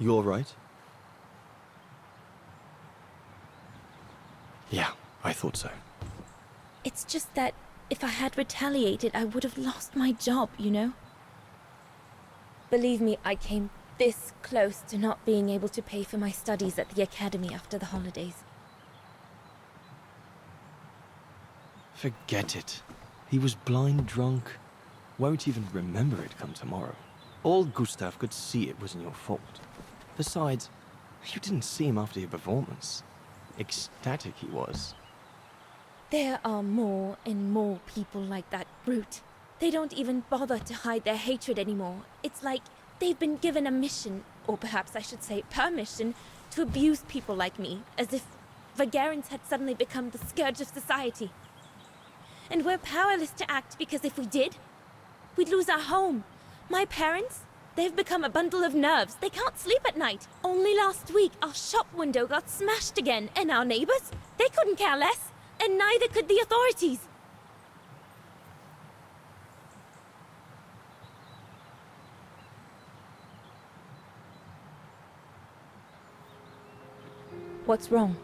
You all right? Yeah, I thought so. It's just that if I had retaliated, I would have lost my job, you know? Believe me, I came this close to not being able to pay for my studies at the academy after the holidays. Forget it. He was blind drunk. Won't even remember it come tomorrow. All Gustav could see it wasn't your fault. Besides, you didn't see him after your performance. Ecstatic he was. There are more and more people like that brute. They don't even bother to hide their hatred anymore. It's like they've been given a mission, or perhaps I should say permission, to abuse people like me, as if Vagarans had suddenly become the scourge of society. And we're powerless to act because if we did, we'd lose our home. My parents, they've become a bundle of nerves. They can't sleep at night. Only last week, our shop window got smashed again, and our neighbors, they couldn't care less. And neither could the authorities. What's wrong?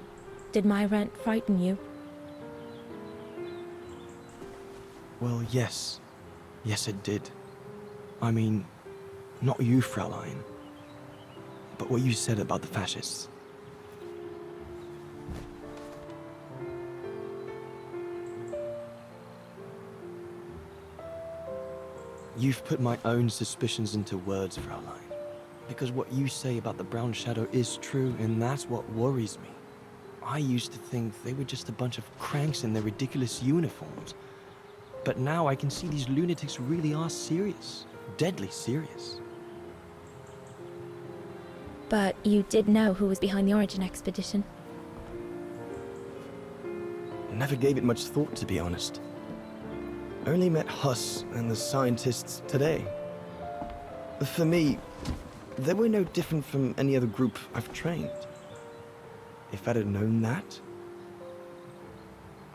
Did my rant frighten you? Well, yes. Yes, it did. I mean, not you, Fraulein. But what you said about the fascists. You've put my own suspicions into words, Fraulein. Because what you say about the Brown Shadow is true, and that's what worries me. I used to think they were just a bunch of cranks in their ridiculous uniforms. But now I can see these lunatics really are serious. Deadly serious. But you did know who was behind the Origin expedition. Never gave it much thought, to be honest. Only met Huss and the scientists today. For me, they were no different from any other group I've trained. If I'd have known that,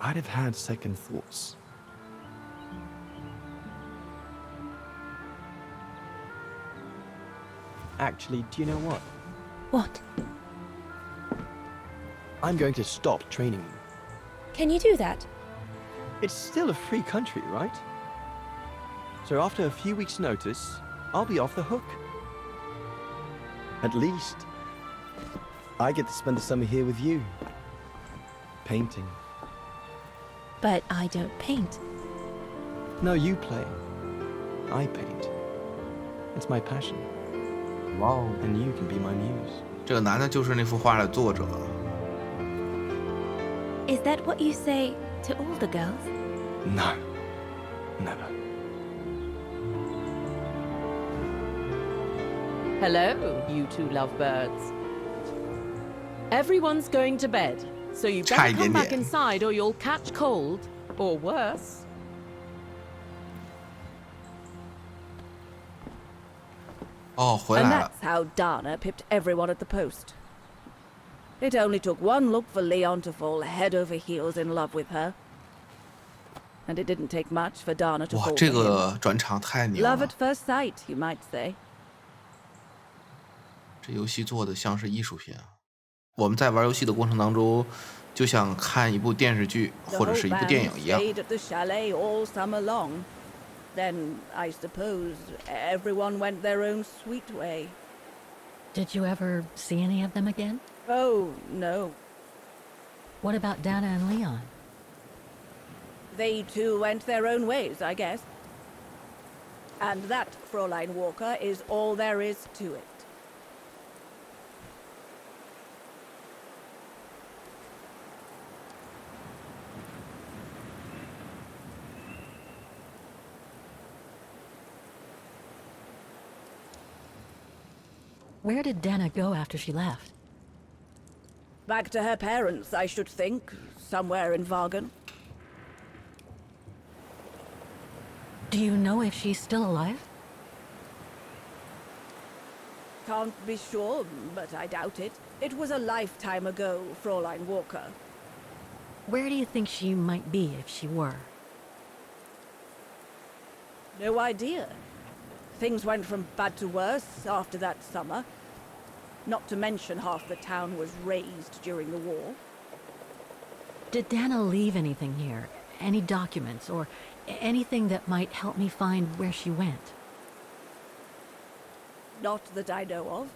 I'd have had second thoughts. Actually, do you know what? What? I'm going to stop training you. Can you do that? It's still a free country, right? So after a few weeks' notice, I'll be off the hook. At least, I get to spend the summer here with you. Painting. But I don't paint. No, you play. I paint. It's my passion. 哇哦， And you can be my muse. 这个男的就是那幅画的作者。 Is that what you say to all the girls? No. Never. Hello, you two lovebirds. Everyone's going to bed, so you better come back inside or you'll catch cold, or worse. Oh, 回 And 来了。 that's how Dana pipped everyone at the post. It only took one look for Leon to fall head over heels in love with her. And it didn't take much for Dana to 哇， fall 这 for him. 个转场太牛 Love 了 at！first sight, you might say. 这游戏做的像是艺术品啊！我们在玩游戏的过程当中，就像看一部电视剧 The 或者 whole 是一部 band 电影一样。 stayed at the chalet all summer long. Then, I suppose, everyone went their own sweet way. Did you ever see any of them again? Oh, no. What about Dana and Leon? They too went their own ways, I guess. And that, Fräulein Walker, is all there is to it. Where did Dana go after she left? Back to her parents, I should think. Somewhere in Vagan. Do you know if she's still alive? Can't be sure, but I doubt it. It was a lifetime ago, Fräulein Walker. Where do you think she might be if she were? No idea. Things went from bad to worse after that summer. Not to mention half the town was razed during the war. Did Dana leave anything here? Any documents or anything that might help me find where she went? Not that I know of.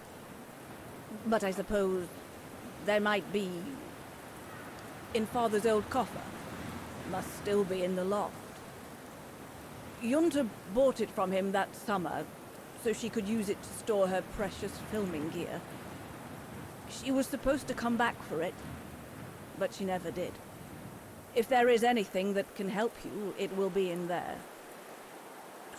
But I suppose there might be in Father's old coffer. Must still be in the loft. Junta bought it from him that summer, so she could use it to store her precious filming gear. She was supposed to come back for it, but she never did. If there is anything that can help you, it will be in there.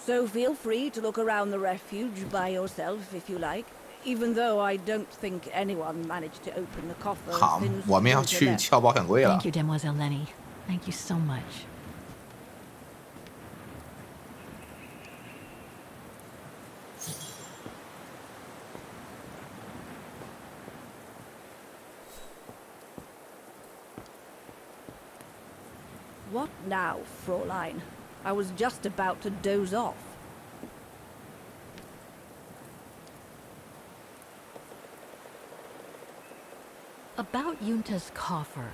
So feel free to look around the refuge by yourself if you like, even though I don't think anyone managed to open the coffer 好， since 我们要 Junta 去 left. 撬保险柜了 Thank。you, Demoiselle Lenny. Thank you so much. What now, Fräulein? I was just about to doze off. About Junta's coffer.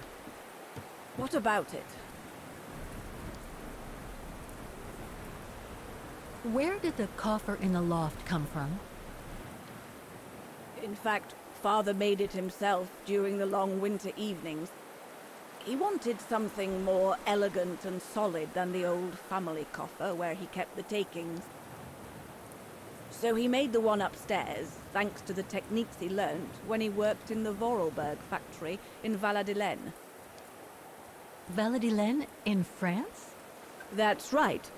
What about it? Where did the coffer in the loft come from? In fact, Father made it himself during the long winter evenings. He wanted something more elegant and solid than the old family coffer where he kept the takings. So he made the one upstairs, thanks to the techniques he learned when he worked in the Vorarlberg factory in Valladolid. Valladolid in France? That's right.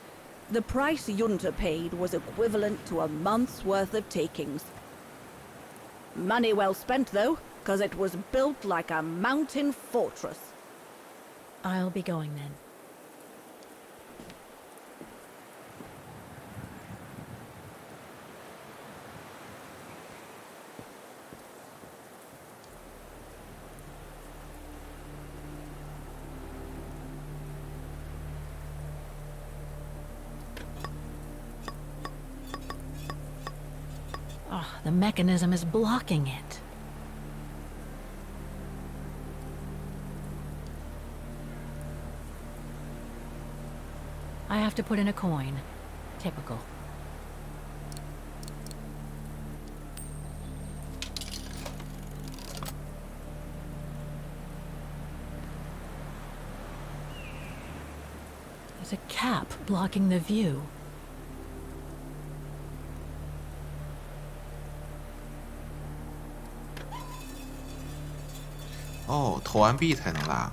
The price Junta paid was equivalent to a month's worth of takings. Money well spent, though, because it was built like a mountain fortress. I'll be going then. Oh, the mechanism is blocking it. I have to put in a coin. Typical. There's a cap blocking the view.哦，投完币才能拉。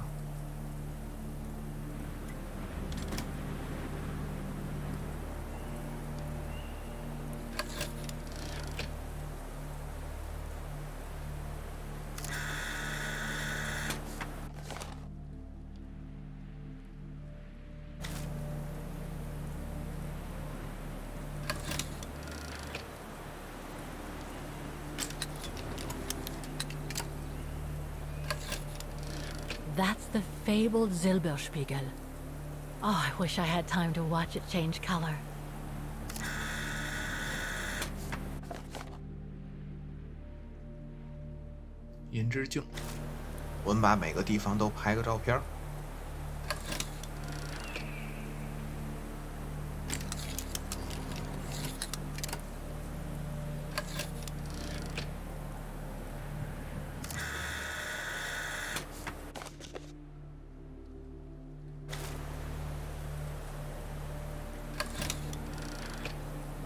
That's the fabled Silberspiegel. Oh, I wish I had time to watch it change color. 银之镜，我们把每个地方都拍个照片儿。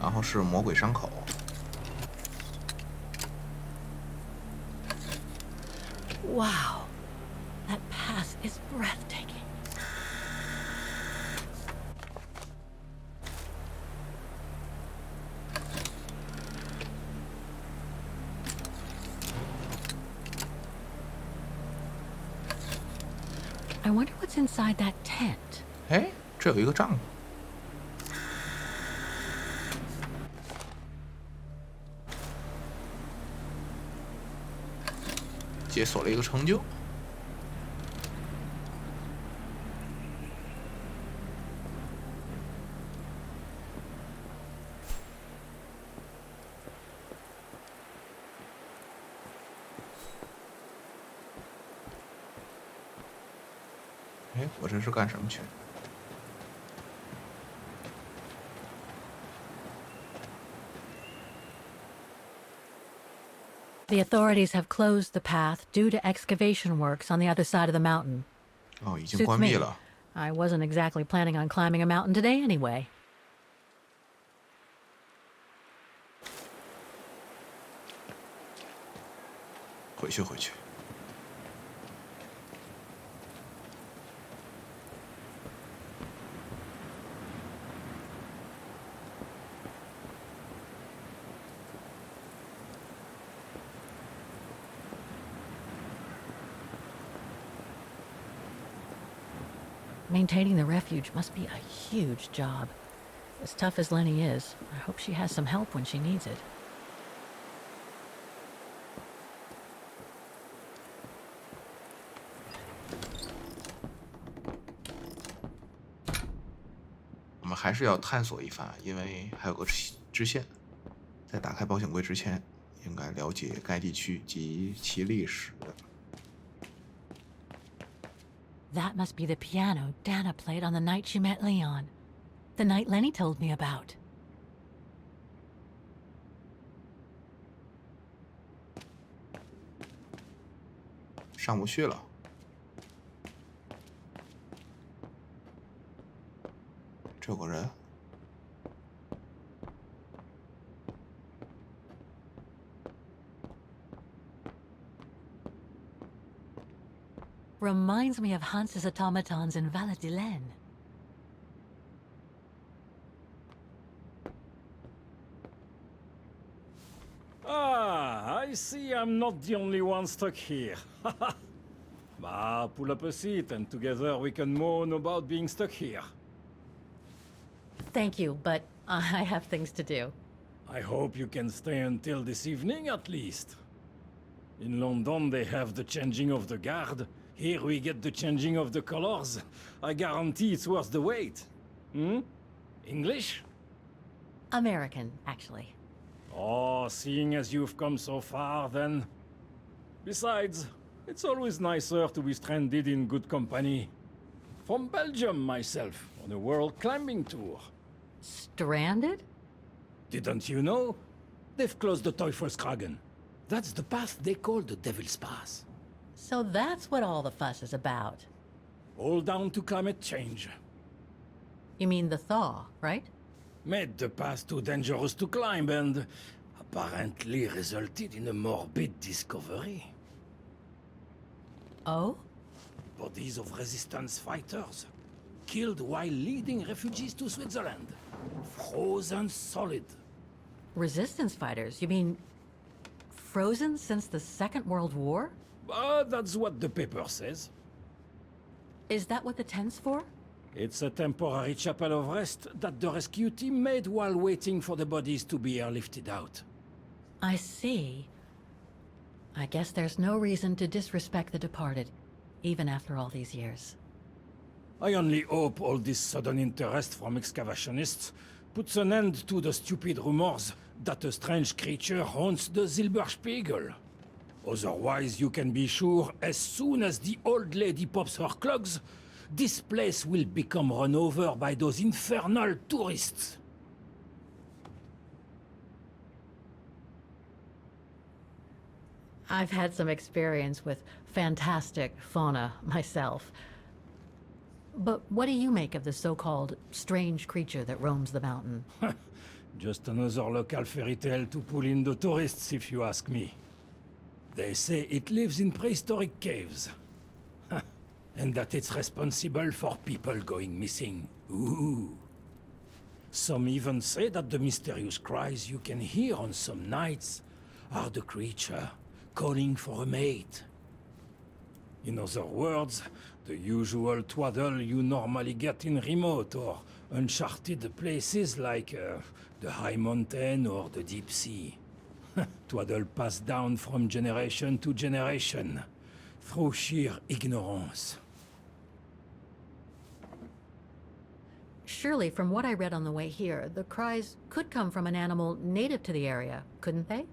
然后是魔鬼伤口。Wow, that pass is breathtaking. I wonder what's inside that tent. 哎，这有一个帐篷。解锁了一个成就。哎，我这是干什么去？ The authorities have closed the path due to excavation works on the other side of the mountain. 哦，已经 Suits 关闭 me. 了。 I wasn't exactly planning on climbing a mountain today anyway. 回去回去。Maintaining the refuge must be a huge job. As tough as Lenny is, I hope she has some help when she needs it. 我们还是要探索一番，因为还有个支线。在打开保险柜之前，应该了解该地区及其历史。 That must be the piano Dana played on the night she met Leon. The night Lenny told me about. 上不去了。 这有个人。 Reminds me of Hans's automatons in Valladolid. Ah, I see I'm not the only one stuck here. Bah, pull up a seat and together we can moan about being stuck here. Thank you, but I have things to do. I hope you can stay until this evening at least. In London they have the changing of the guard. Here we get the changing of the colors. I guarantee it's worth the wait. Hmm? English? American, actually. Oh, seeing as you've come so far, then. Besides, it's always nicer to be stranded in good company. From Belgium, myself, on a world climbing tour. Stranded? Didn't you know? They've closed the Teufelskragen. That's the path they call the Devil's Pass. So that's what all the fuss is about. All down to climate change. You mean the thaw, right? Made the path too dangerous to climb and apparently resulted in a morbid discovery. Oh? Bodies of resistance fighters, killed while leading refugees to Switzerland. Frozen solid. Resistance fighters? You mean frozen since the Second World War? That's what the paper says. Is that what the tent's for? It's a temporary chapel of rest that the rescue team made while waiting for the bodies to be airlifted out. I see. I guess there's no reason to disrespect the departed, even after all these years. I only hope all this sudden interest from excavationists puts an end to the stupid rumors that a strange creature haunts the Silberspiegel. Otherwise, you can be sure as soon as the old lady pops her clogs, this place will become run over by those infernal tourists. I've had some experience with fantastic fauna myself. But what do you make of the so-called strange creature that roams the mountain? Just another local fairy tale to pull in the tourists, if you ask me. They say it lives in prehistoric caves. And that it's responsible for people going missing. Ooh. Some even say that the mysterious cries you can hear on some nights are the creature calling for a mate. In other words, the usual twaddle you normally get in remote or uncharted places like the high mountain or the deep sea. Twaddle passed down from generation to generation through sheer ignorance. Surely, from what I read on the way here, the cries could come from an animal native to the area, couldn't they?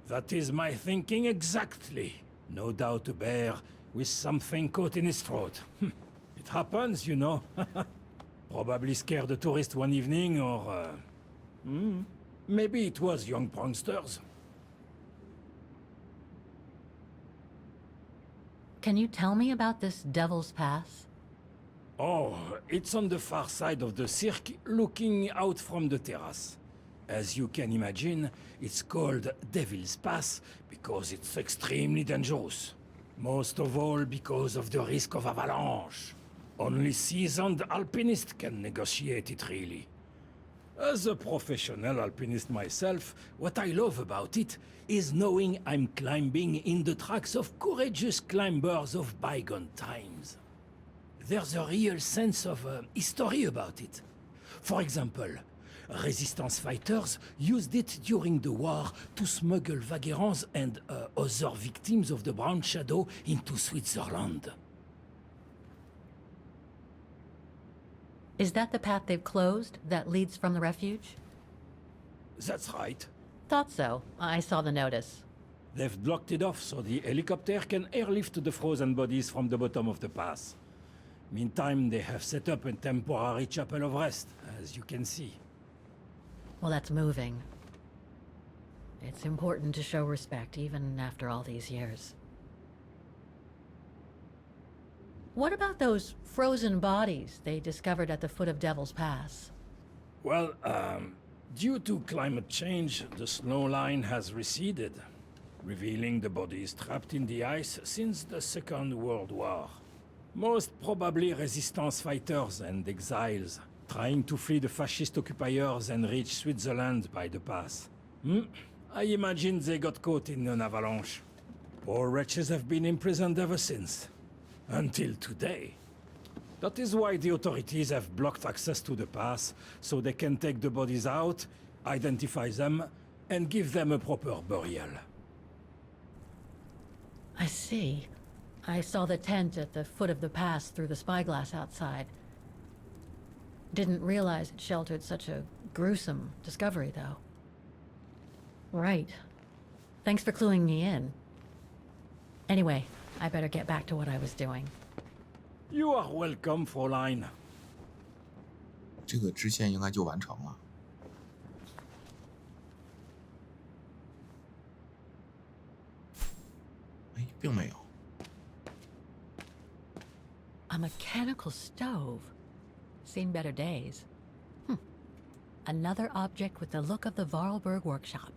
That is my thinking exactly. No doubt a bear with something caught in his throat. It It happens, you know. Probably scared the tourist one evening, or... maybe it was young pranksters. Can you tell me about this Devil's Pass? Oh, it's on the far side of the cirque, looking out from the terrace. As you can imagine, it's called Devil's Pass because it's extremely dangerous. Most of all because of the risk of avalanche. Only seasoned alpinists can negotiate it, really. As a professional alpinist myself, what I love about it is knowing I'm climbing in the tracks of courageous climbers of bygone times. There's a real sense of history about it. For example, resistance fighters used it during the war to smuggle vagrants and other victims of the Brown Shadow into Switzerland. Is that the path they've closed that leads from the refuge? That's right. Thought so. I saw the notice. They've blocked it off so the helicopter can airlift the frozen bodies from the bottom of the pass. Meantime, they have set up a temporary chapel of rest, as you can see. Well, that's moving. It's important to show respect, even after all these years. What about those frozen bodies they discovered at the foot of Devil's Pass? Well, due to climate change, the snow line has receded, revealing the bodies trapped in the ice since the Second World War. Most probably resistance fighters and exiles, trying to flee the fascist occupiers and reach Switzerland by the pass. I imagine they got caught in an avalanche. Poor wretches have been imprisoned ever since. Until today. That is why the authorities have blocked access to the pass, so they can take the bodies out, identify them, and give them a proper burial. I see. I saw the tent at the foot of the pass through the spyglass outside. Didn't realize it sheltered such a gruesome discovery, though. Right. Thanks for cluing me in. Anyway, I better get back to what I was doing. You are welcome, Fräulein. 这个支线应该就完成了。哎，并没有。A mechanical stove. Seen better days. Another object with the look of the Vorarlberg workshop.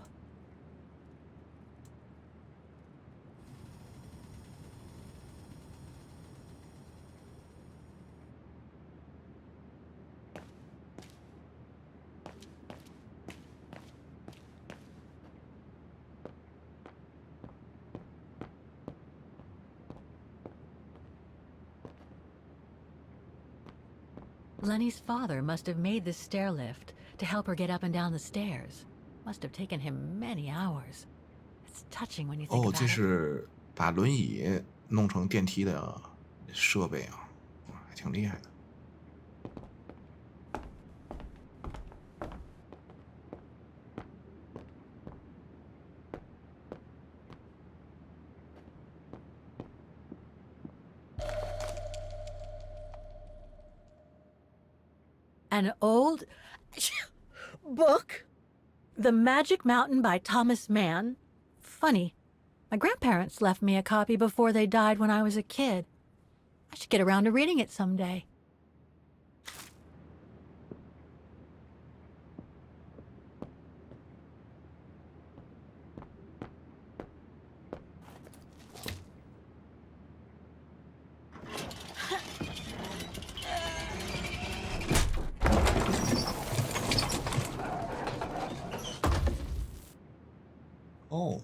Lenny's father must have made this stair lift to help her get up and down the stairs. Must have taken him many hours. It's touching when you think about it. 这是把轮椅弄成电梯的设备啊，还挺厉害的。An old book? The Magic Mountain by Thomas Mann? Funny. My grandparents left me a copy before they died when I was a kid. I should get around to reading it someday.哦，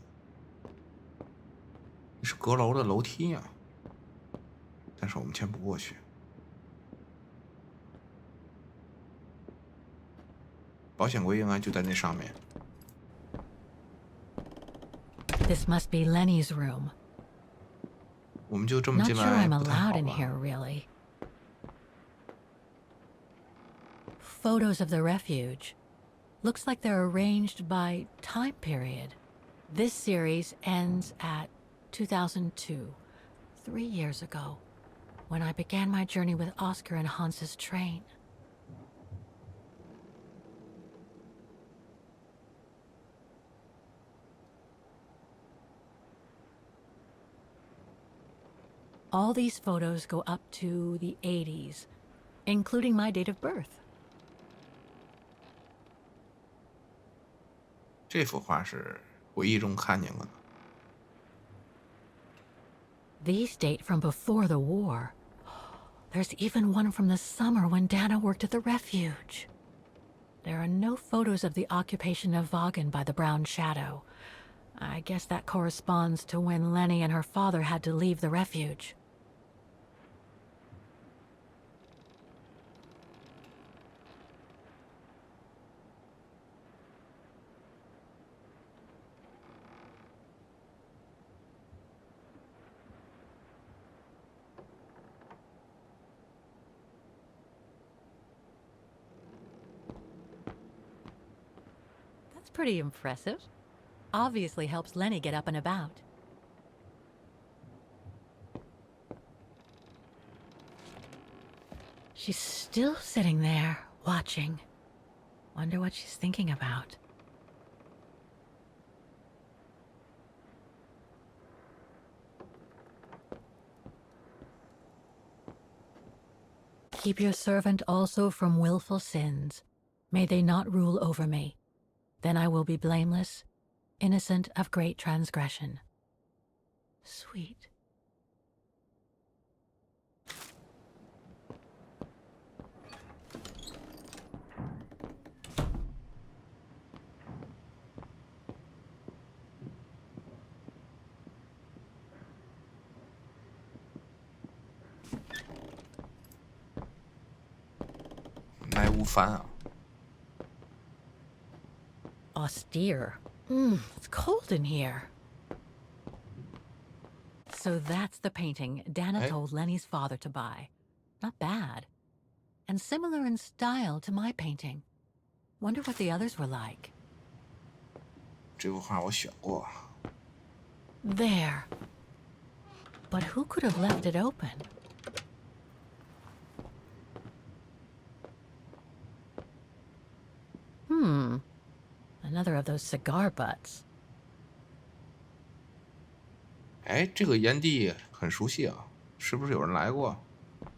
这是阁楼的楼梯啊，但是我们迁不过去。保险柜应该就在那上面。This must be Lenny's room. 我们就这么 Not 进 sure 来 I'm 不太好 allowed in 吧？ here, really. Photos of the refuge. Looks like they're arranged by time period. This series ends at 2002, 3 years ago. when I began my journey with Oscar and Hans's train. All these photos go up to the 80s, including my date of birth. 这幅画是回忆中看见过的。These date from before the war. There's even one from the summer when Dana worked at the refuge. There are no photos of the occupation of Vaughan by the Brown Shadow. I guess that corresponds to when Lenny and her father had to leave the refuge. That's pretty impressive. Obviously helps Lenny get up and about. She's still sitting there, watching. Wonder what she's thinking about. Keep your servant also from willful sins. May they not rule over me. Then I will be blameless, innocent of great transgression. Sweet. Austere. It's cold in here. So that's the painting Dana told Lenny's father to buy. Not bad. And similar in style to my painting. Wonder what the others were like. 这幅画我选过。 There. But who could have left it open? Another of those cigar butts. 哎，这个烟蒂很熟悉啊，是不是有人来过？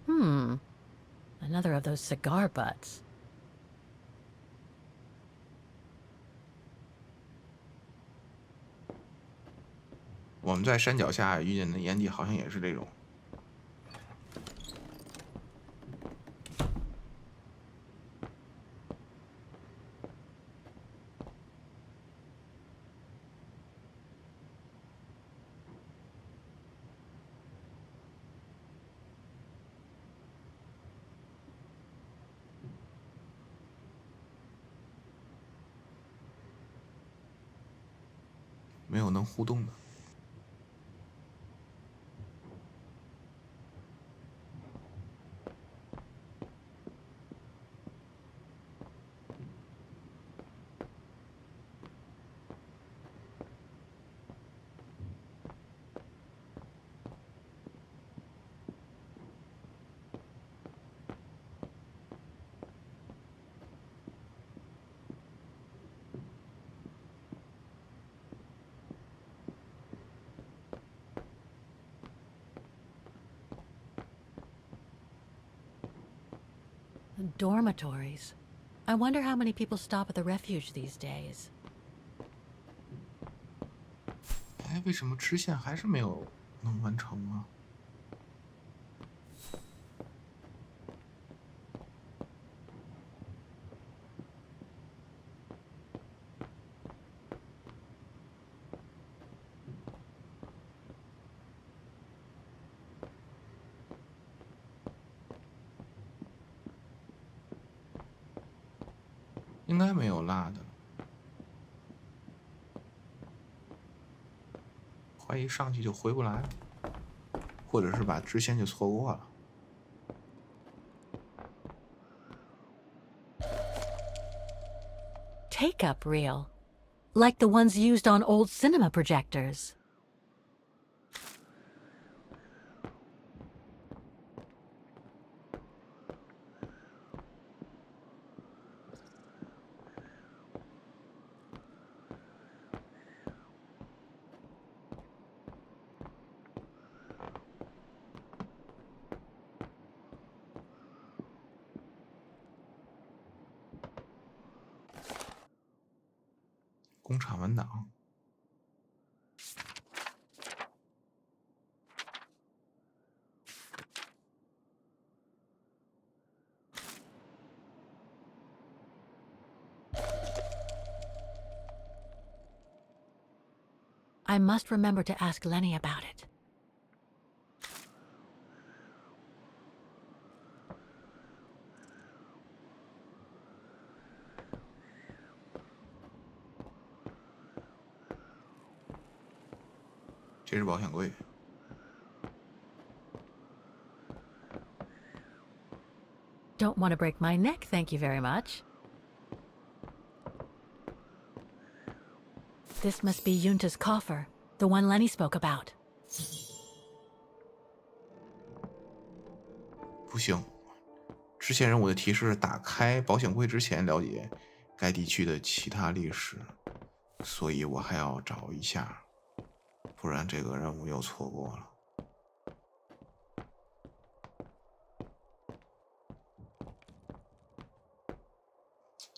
Another of those cigar butts. 我们在山脚下遇见的烟蒂好像也是这种。 没有能互动的。Dormitories. I wonder how many people stop at the refuge these days. 哎，为什么支线还是没有能完成啊？应该没有落的，怀疑上去就回不来了，或者是把支线就错过了。 Take-up reel. Like the ones used on old cinema projectors. 工厂文档。I must remember to ask Lenny about it. 这是保险柜。Don't want to break my neck, thank you very much. This must be Yunta's coffer, the one Lenny spoke about. 不行，支线任务的提示是打开保险柜之前了解该地区的其他历史，所以我还要找一下，不然这个任务又错过了。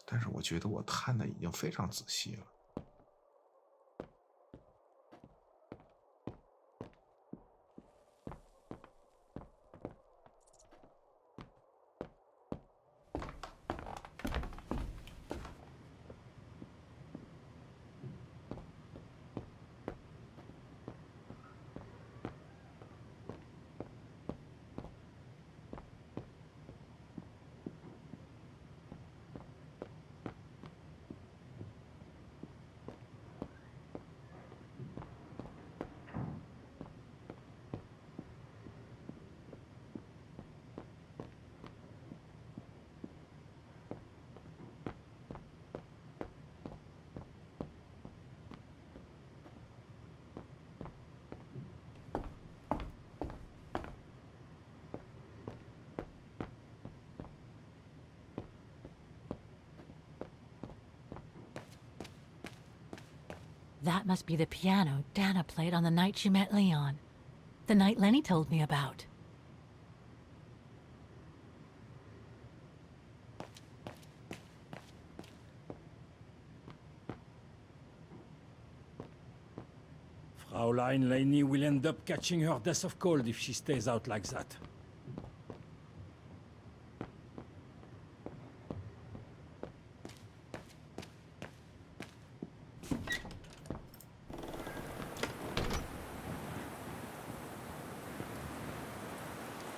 但是我觉得我探的已经非常仔细了。That must be the piano Dana played on the night she met Leon. The night Lenny told me about. Fraulein Laney will end up catching her death of cold if she stays out like that.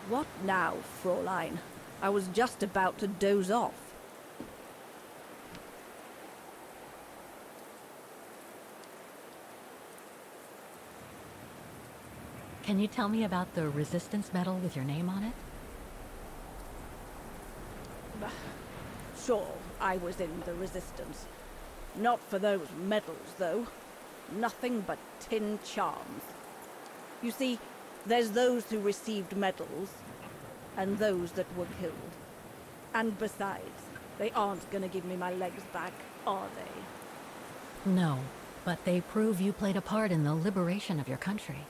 What now, Fraulein? I was just about to doze off. Can you tell me about the resistance medal with your name on it? Sure, I was in the Resistance. Not for those medals, though. Nothing but tin charms. You see, there's those who received medals, and those that were killed. And besides, they aren't gonna give me my legs back, are they? No, but they prove you played a part in the liberation of your country.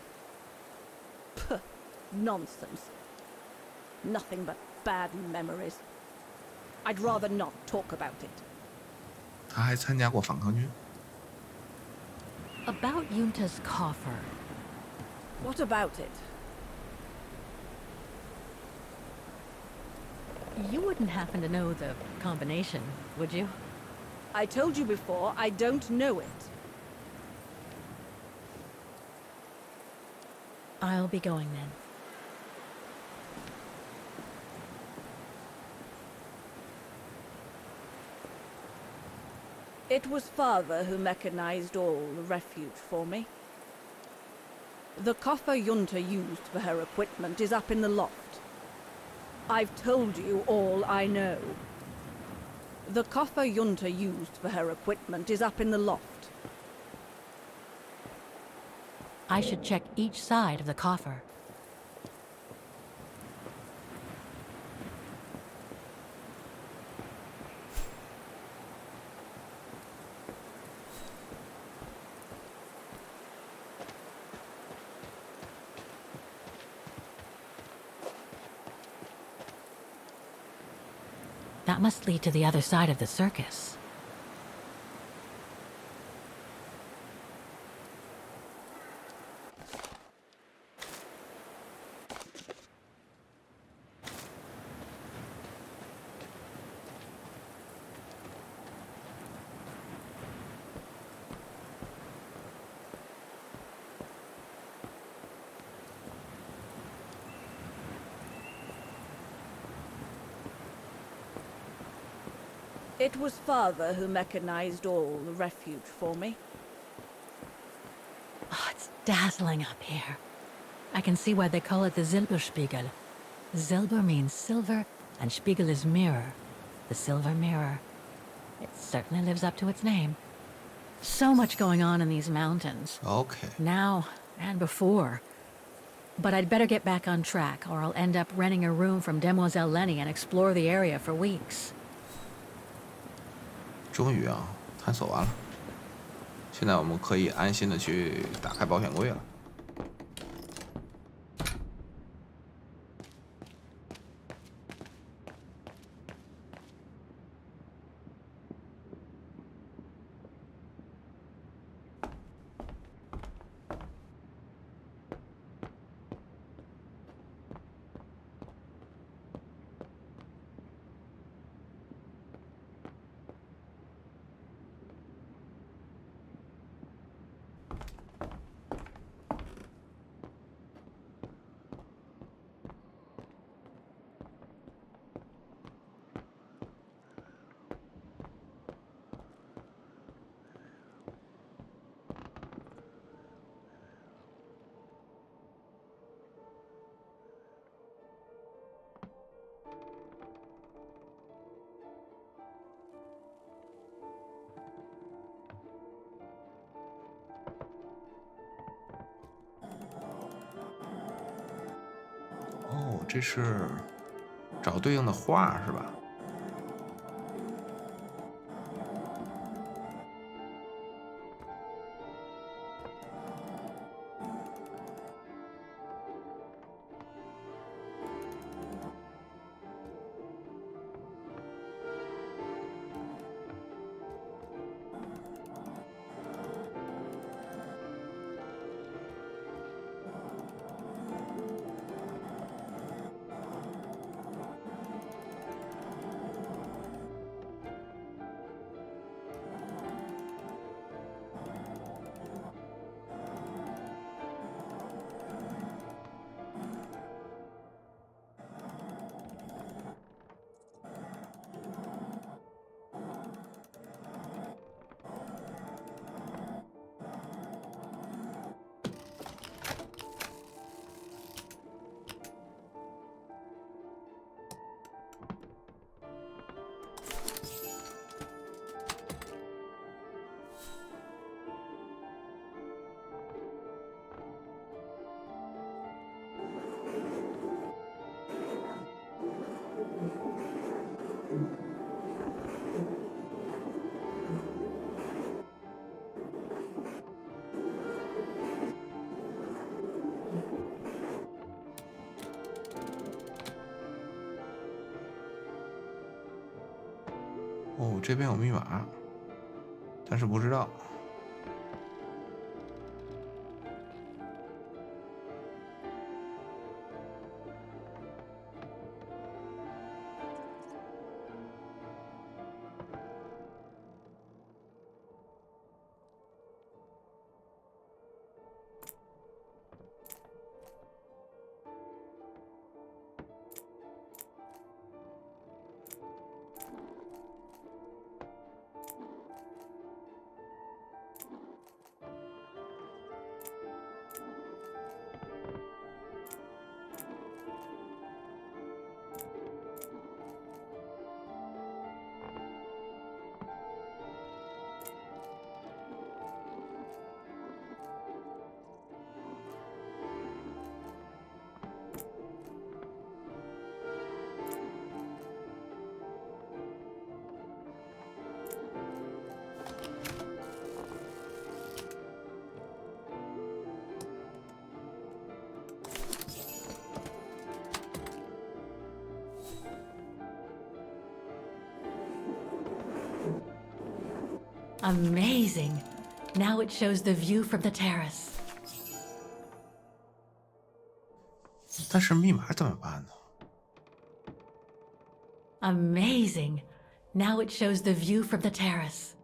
Puh, nonsense. Nothing but bad memories. I'd rather not talk about it. 他还参加过反抗军。 About Yunta's coffer. What about it? You wouldn't happen to know the combination, would you? I told you before, I don't know it. I'll be going then. It was Father who mechanized all the refuge for me. The coffer Junta used for her equipment is up in the loft. I've told you all I know. The coffer Junta used for her equipment is up in the loft. I should check each side of the coffer. That must lead to the other side of the circus. It was Father who mechanized all the refuge for me. Oh, it's dazzling up here. I can see why they call it the Silberspiegel. Silber means silver, and Spiegel is mirror. The silver mirror. It certainly lives up to its name. So much going on in these mountains. OK， Now and before. But I'd better get back on track, or I'll end up renting a room from Demoiselle Lenny and explore the area for weeks. 终于啊，探索完了。现在我们可以安心的去打开保险柜了。哦，这是找对应的画是吧？哦，这边有密码，但是不知道。Amazing. Now it shows the view from the terrace. 但是密码怎么办呢？ Amazing. Now it shows the view from the terrace.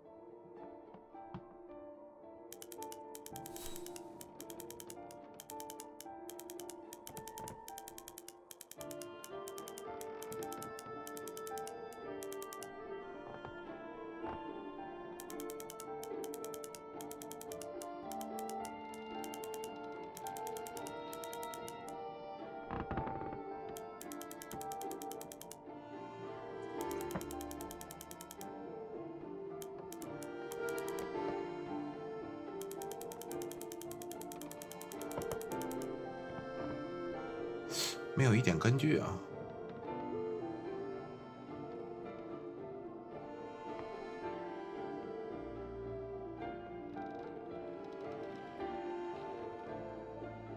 没有一点根据啊。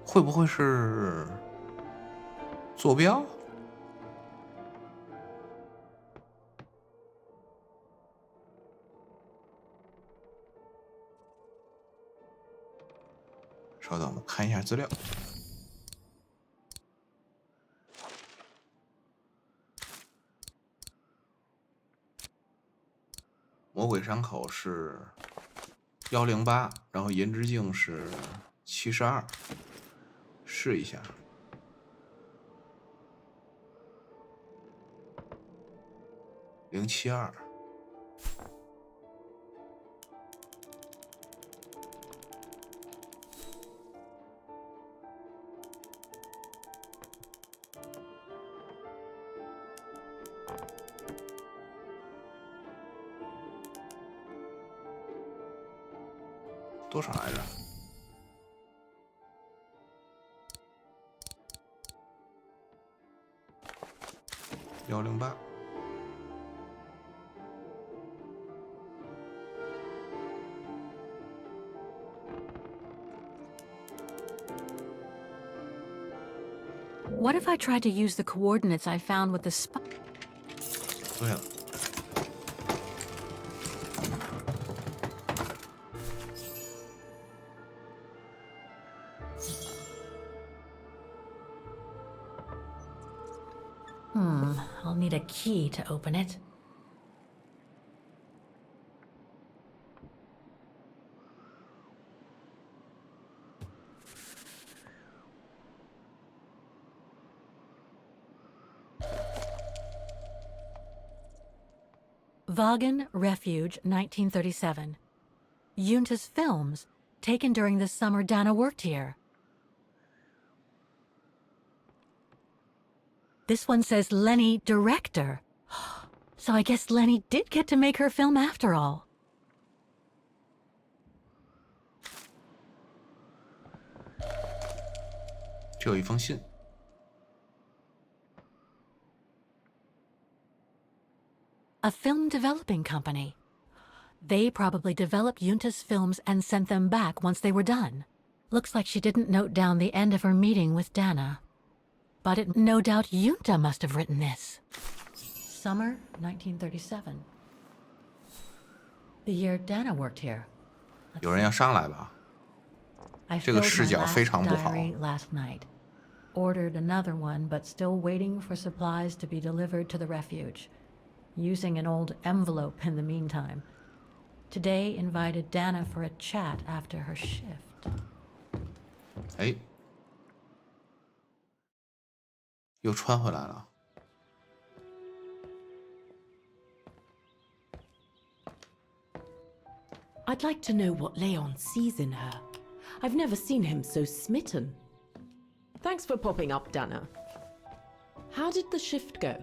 会不会是坐标？稍等，我们看一下资料。魔鬼伤口是108，然后银之镜是72，试一下。072。多少来着？108。What if I tried to use the coordinates I found with the spy? 对了。I'll need a key to open it. Vaughan Refuge, 1937. Yunta's films, taken during the summer Dana worked here. This one says Lenny, director. So I guess Lenny did get to make her film after all. A film developing company. They probably developed Yunta's films and sent them back once they were done. Looks like she didn't note down the end of her meeting with Dana. But no doubt Yunta must have written this. Summer 1937. The year Dana worked here. 有人要上来吧？这个视角非常不好。 Last night. Ordered another one, but still waiting for supplies to be delivered to the refuge. Using an old envelope in the meantime. Today invited Dana for a chat after her shift. 哎，又穿回来了。I'd like to know what Leon sees in her. I've never seen him so smitten. Thanks for popping up, Dana. How did the shift go?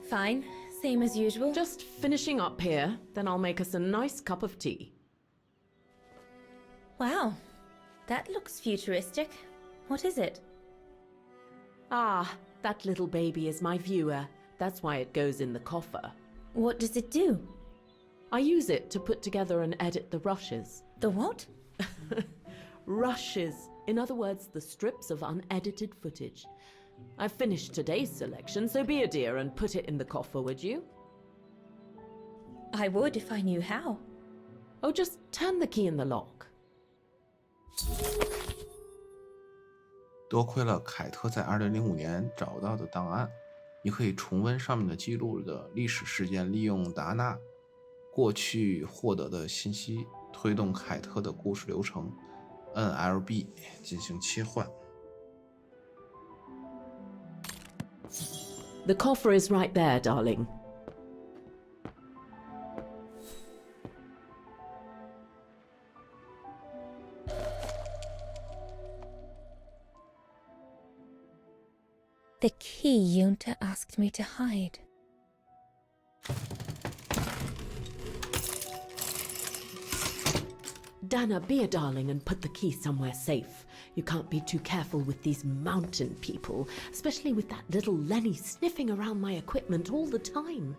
Fine, same as usual. Just finishing up here, then I'll make us a nice cup of tea. Wow, that looks futuristic. What is it? Ah, that little baby is my viewer. That's why it goes in the coffer. What does it do? I use it to put together and edit the rushes. The what? Rushes. In other words, the strips of unedited footage. I've finished today's selection, so be a dear and put it in the coffer, would you? I would if I knew how. Oh, just turn the key in the lock. 多亏了凯特在2005年找到的档案，你可以重温上面的记录的历史事件，利用达纳过去获得的信息推动凯特的故事流程，按 LB 进行切换。 The coffer is right there, darling. The key Yunta asked me to hide. Dana, be a darling and put the key somewhere safe. You can't be too careful with these mountain people, especially with that little Lenny sniffing around my equipment all the time.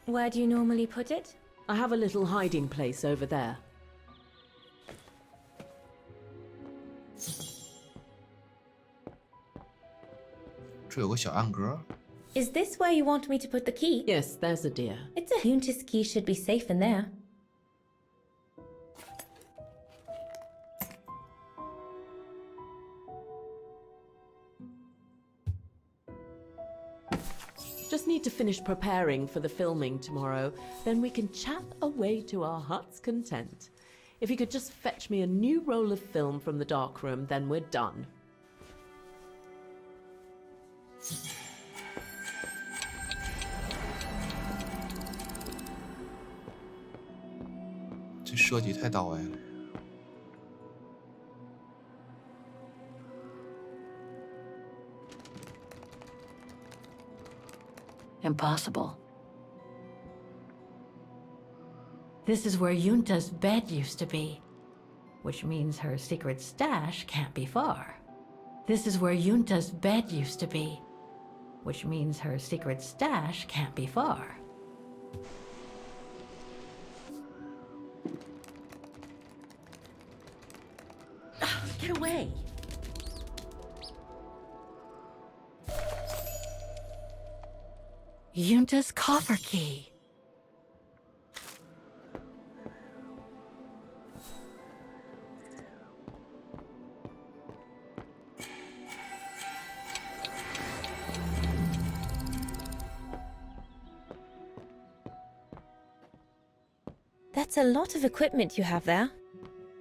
Where do you normally put it? I have a little hiding place over there. Is this where you want me to put the key? Yes, there's a deer. It's a Hunter's key, should be safe in there. Just need to finish preparing for the filming tomorrow, then we can chat away to our heart's content. If you could just fetch me a new roll of film from the darkroom, then we're done. 这设计太到位了。Impossible. This is where Yunta's bed used to be, which means her secret stash can't be far. This is where Yunta's bed used to be, which means her secret stash can't be far. Get away! Yunta's coffer key. That's a lot of equipment you have there.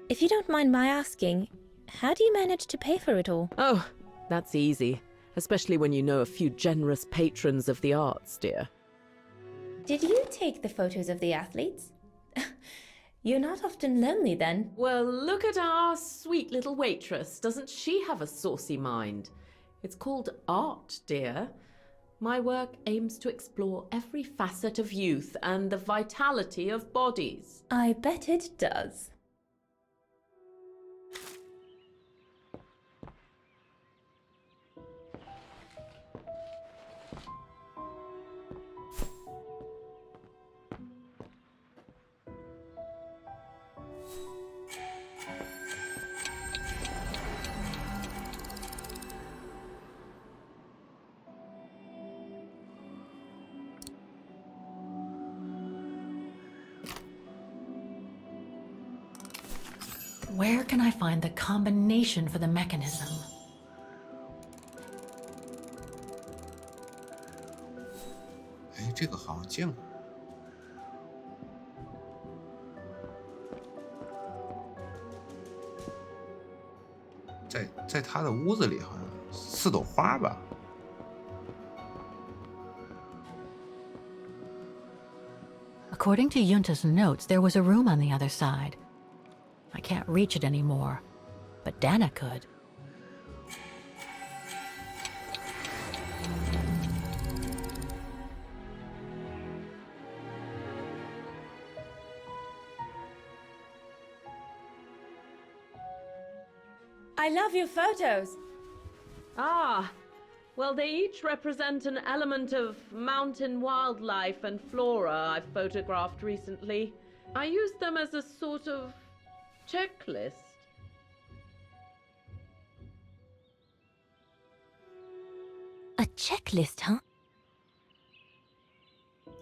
If you don't mind my asking, how do you manage to pay for it all? Oh, that's easy. Especially when you know a few generous patrons of the arts, dear. Did you take the photos of the athletes? You're not often lonely then. Well, look at our sweet little waitress. Doesn't she have a saucy mind? It's called art, dear. My work aims to explore every facet of youth and the vitality of bodies. I bet it does. Where can I find the combination for the mechanism? Eh, 这个好像见过。在他的屋子里好像4朵花吧。According to Yunta's notes, there was a room on the other side. I can't reach it anymore, but Dana could. I love your photos. Ah, well, they each represent an element of mountain wildlife and flora I've photographed recently. I used them as a sort of checklist. A checklist, huh?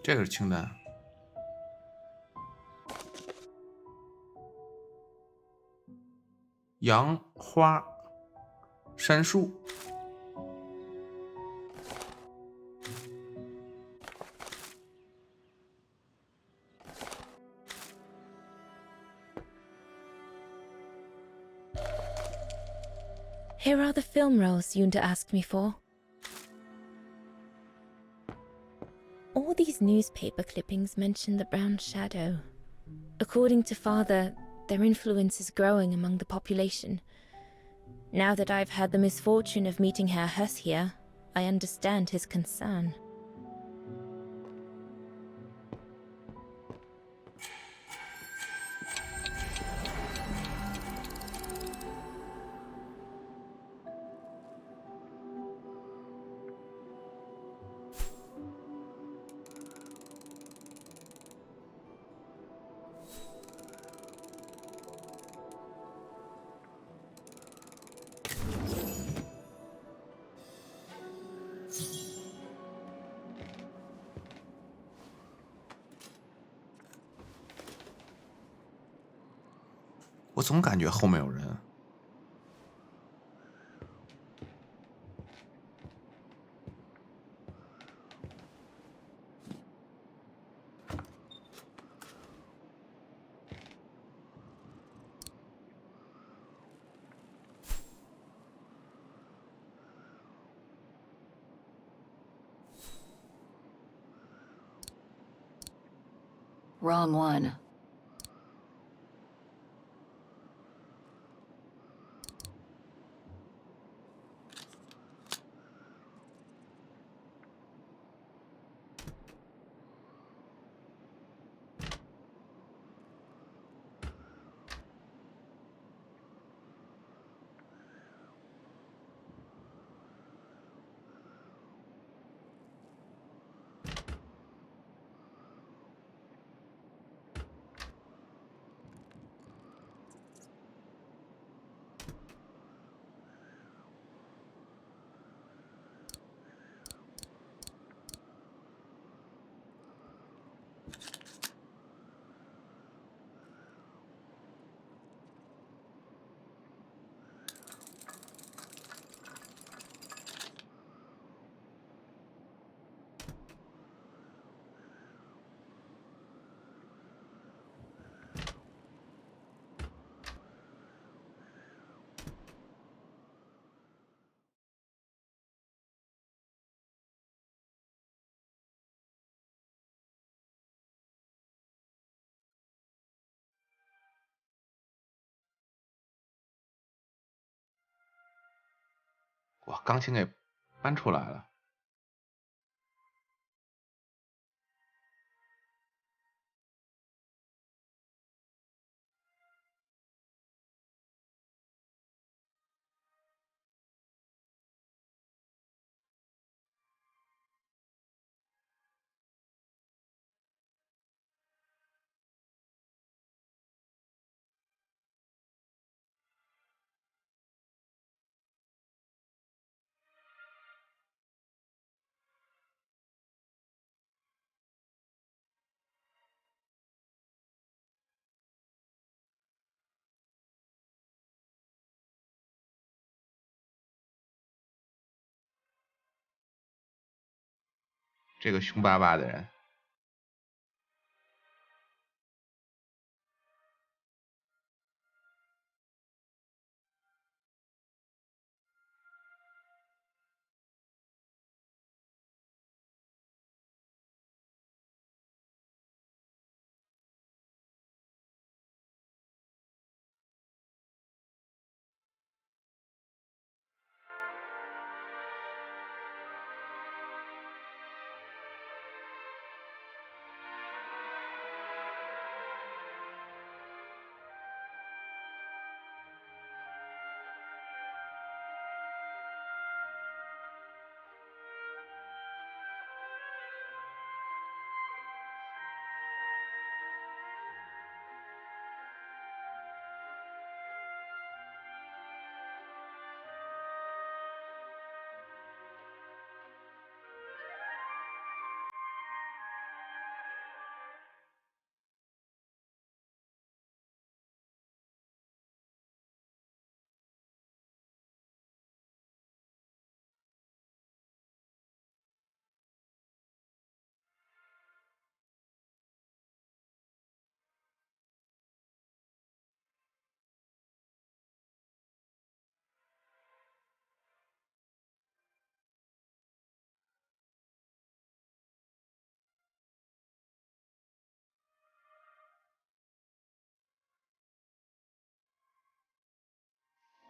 这个是清单。杨花、杉树。Here are the film rolls Yunta asked me for. All these newspaper clippings mention the brown shadow. According to Father, their influence is growing among the population. Now that I've had the misfortune of meeting Herr Hess here, I understand his concern. 我总感觉后面有人。Wrong one.哇，钢琴给搬出来了。这个凶巴巴的人。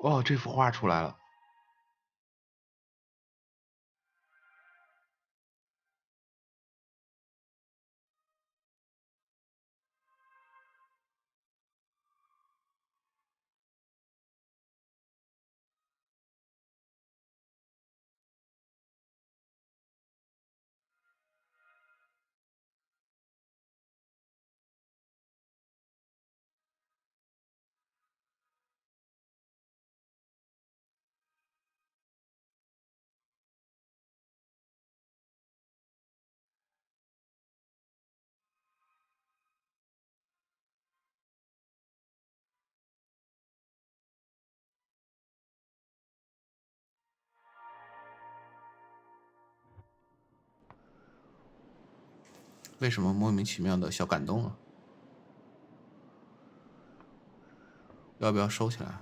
哦，这幅画出来了。为什么莫名其妙的小感动啊？要不要收起来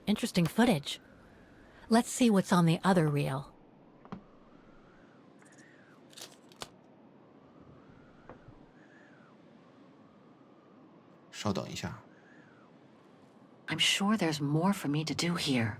？Interesting footage. Let's see what's on the other reel. 稍等一下。 I'm sure there's more for me to do here.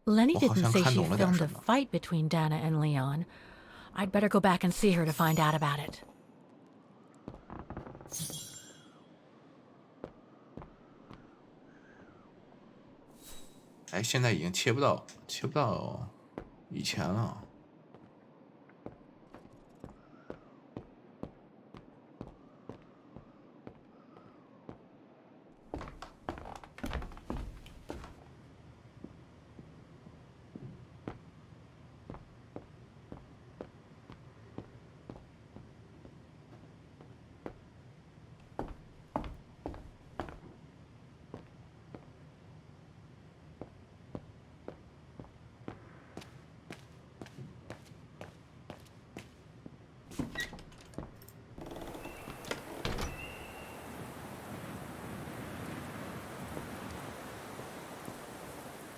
Lenny didn't say she filmed a fight between Dana and Leon. I'd better go back and see her to find out about it. 哎，现在已经切不到以前了。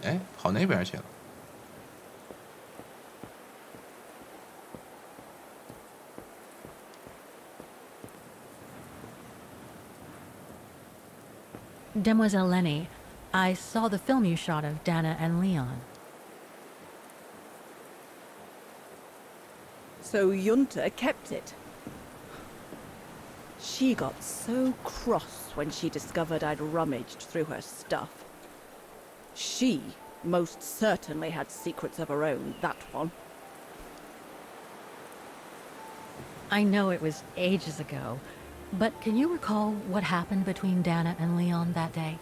哎，跑那边去了。Demoiselle Lenny, I saw the film you shot of Dana and Leon. So Junta kept it. She got so cross when she discovered I'd rummaged through her stuff. She most certainly had secrets of her own, that one. I know it was ages ago, but can you recall what happened between Dana and Leon that day?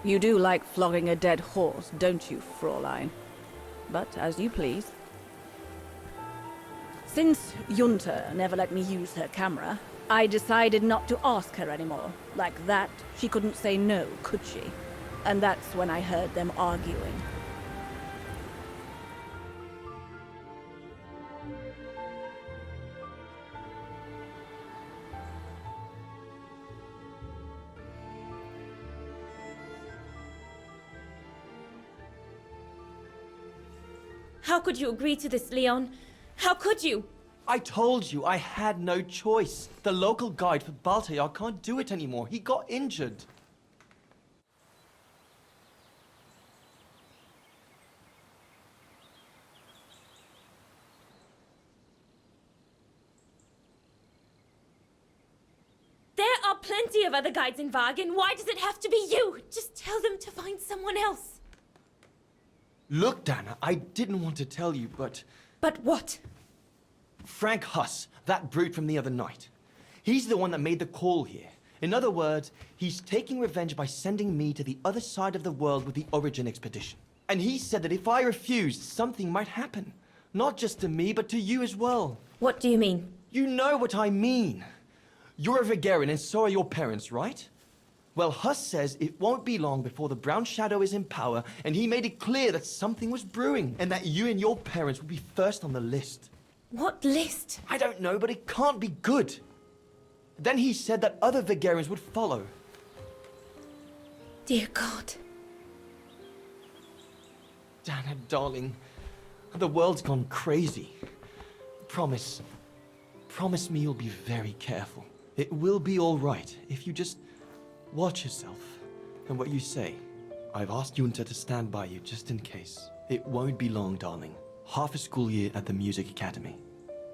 You do like flogging a dead horse, don't you, Fraulein? But as you please. Since Junta never let me use her camera, I decided not to ask her anymore. Like that, she couldn't say no, could she? And that's when I heard them arguing. How could you agree to this, Leon? How could you? I told you I had no choice. The local guide for Baltayar can't do it anymore. He got injured. There are plenty of other guides in Wagen. Why does it have to be you? Just tell them to find someone else. Look, Dana, I didn't want to tell you, but... But what? Frank Huss, that brute from the other night. He's the one that made the call here. In other words, he's taking revenge by sending me to the other side of the world with the Origin expedition. And he said that if I refused, something might happen. Not just to me, but to you as well. What do you mean? You know what I mean. You're a Vagaran and so are your parents, right? Well, Huss says it won't be long before the Brown Shadow is in power, and he made it clear that something was brewing, and that you and your parents would be first on the list. What list? I don't know, but it can't be good. Then he said that other Vagarans would follow. Dear God. Dana, darling, the world's gone crazy. Promise me you'll be very careful. It will be all right if you just watch yourself and what you say. I've asked Junta to stand by you just in case. It won't be long, darling. Half a school year at the music academy.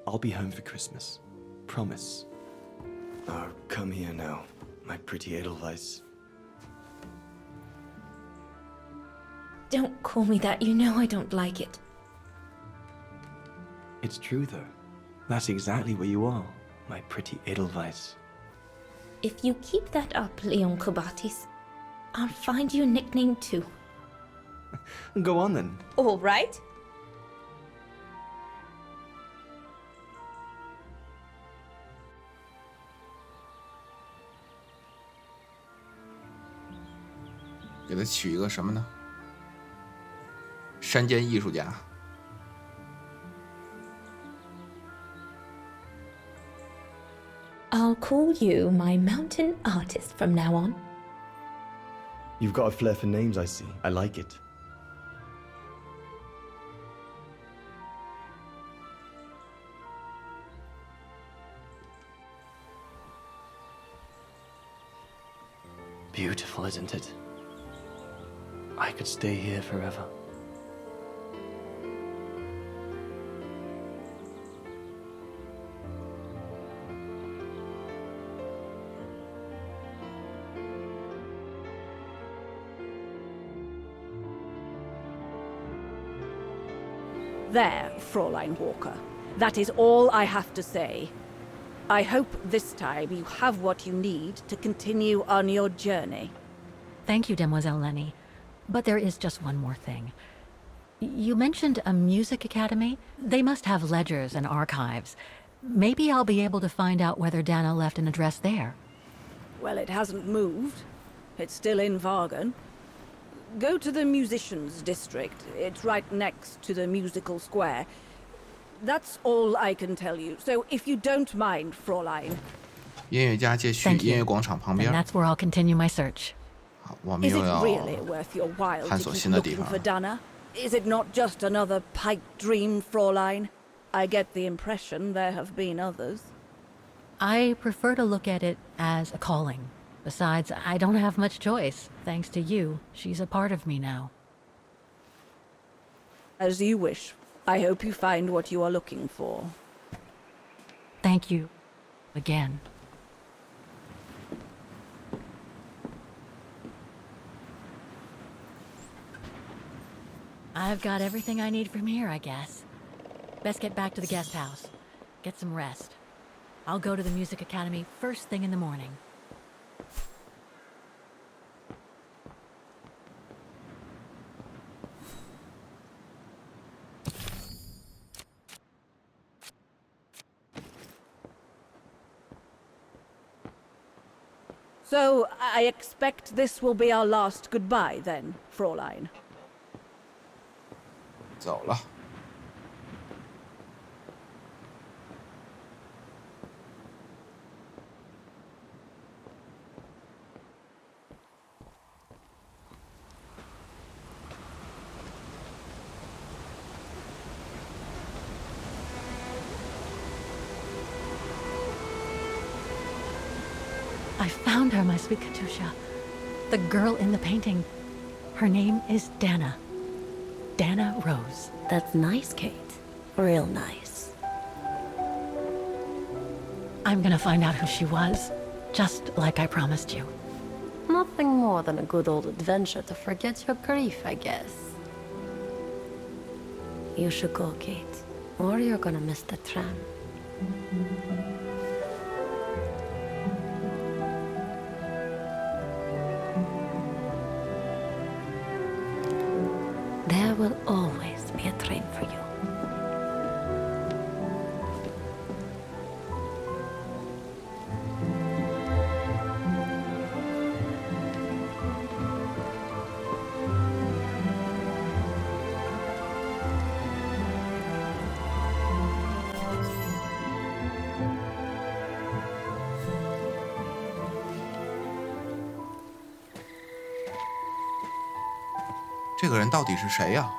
I'll be home for Christmas. Promise. Oh, come here now, my pretty Edelweiss. Don't call me that. You know I don't like it. It's true, though. That's exactly where you are, my pretty Edelweiss. If you keep that up, Leon Kobatis, I'll find you a nickname too. Go on then. All right.给他取一个什么呢？山间艺术家。I'll call you my mountain artist from now on. You've got a flair for names, I see. I like it. Beautiful, isn't it? I could stay here forever. There, Fraulein Walker. That is all I have to say. I hope this time you have what you need to continue on your journey. Thank you, Demoiselle Lenny. But there is just one more thing. You mentioned a music academy? They must have ledgers and archives. Maybe I'll be able to find out whether Dana left an address there. Well, it hasn't moved. It's still in Wagen. Go to the musicians' district. It's right next to the musical square. That's all I can tell you. So if you don't mind, Fraulein. 音乐家街区 Thank 音乐 you. 广场旁 Then 边。 that's where I'll continue my search. 好，我们 Is 又 it 要 really worth your while 探 to 索 keep 新的地 looking 方 for Dana? Is it not just another pipe dream, Fräulein? I get the impression there have been others. I prefer to look at it as a calling. Besides, I don't have much choice. Thanks to you, she's a part of me now. As you wish. I hope you find what you are looking for. Thank you. Again. I've got everything I need from here, I guess. Best get back to the guest house. Get some rest. I'll go to the music academy first thing in the morning. So, I expect this will be our last goodbye then, Fräulein. 走了。I found her, my sweet Katusha. The girl in the painting. Her name is Dana. Dana Rose. That's nice, Kate. Real nice. I'm gonna find out who she was, just like I promised you. Nothing more than a good old adventure to forget your grief, I guess. You should go, Kate, or you're gonna miss the tram. There will always be a train for you. 这个人到底是谁呀？